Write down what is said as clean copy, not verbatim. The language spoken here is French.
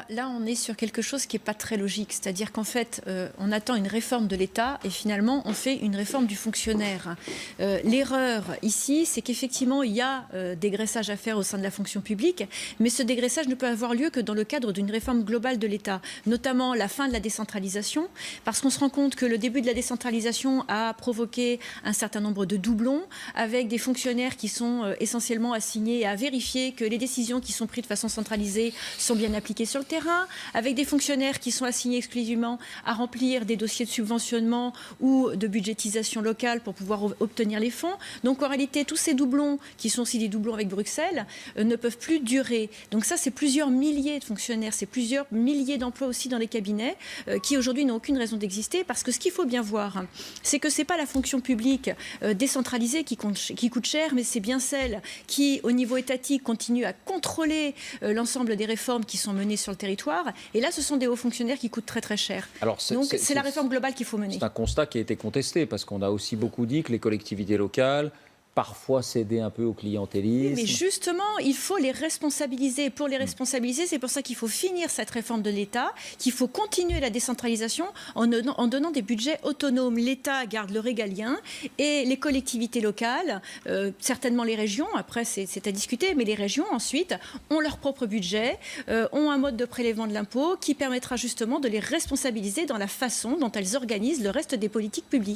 Là, on est sur quelque chose qui n'est pas très logique. C'est-à-dire qu'en fait, on attend une réforme de l'État et finalement, on fait une réforme du fonctionnaire. L'erreur ici, c'est qu'effectivement, il y a dégraissage à faire au sein de la fonction publique, mais ce dégraissage ne peut avoir lieu que dans le cadre d'une réforme globale de l'État, notamment la fin de la décentralisation, parce qu'on se rend compte que le début de la décentralisation a provoqué un certain nombre de doublons, avec des fonctionnaires qui sont essentiellement assignés à vérifier que les décisions qui sont prises de façon centralisée sont bien appliquées sur le terrain, avec des fonctionnaires qui sont assignés exclusivement à remplir des dossiers de subventionnement ou de budgétisation locale pour pouvoir obtenir les fonds. Donc en réalité, tous ces doublons, qui sont aussi des doublons avec Bruxelles, ne peuvent plus durer. Donc ça, c'est plusieurs milliers de fonctionnaires, c'est plusieurs milliers d'emplois aussi dans les cabinets qui aujourd'hui n'ont aucune raison d'exister, parce que ce qu'il faut bien voir, c'est que ce n'est pas la fonction publique décentralisée qui coûte cher, mais c'est bien celle qui, au niveau étatique, continue à contrôler l'ensemble des réformes qui sont menées sur le territoire. Et là, ce sont des hauts fonctionnaires qui coûtent très très cher. Donc c'est la réforme globale qu'il faut mener. C'est un constat qui a été contesté, parce qu'on a aussi beaucoup dit que les collectivités locales parfois céder un peu au clientélisme. Oui, mais justement, il faut les responsabiliser. Pour les responsabiliser, c'est pour ça qu'il faut finir cette réforme de l'État, qu'il faut continuer la décentralisation en donnant des budgets autonomes. L'État garde le régalien et les collectivités locales, certainement les régions, après c'est à discuter, mais les régions ensuite ont leur propre budget, ont un mode de prélèvement de l'impôt qui permettra justement de les responsabiliser dans la façon dont elles organisent le reste des politiques publiques.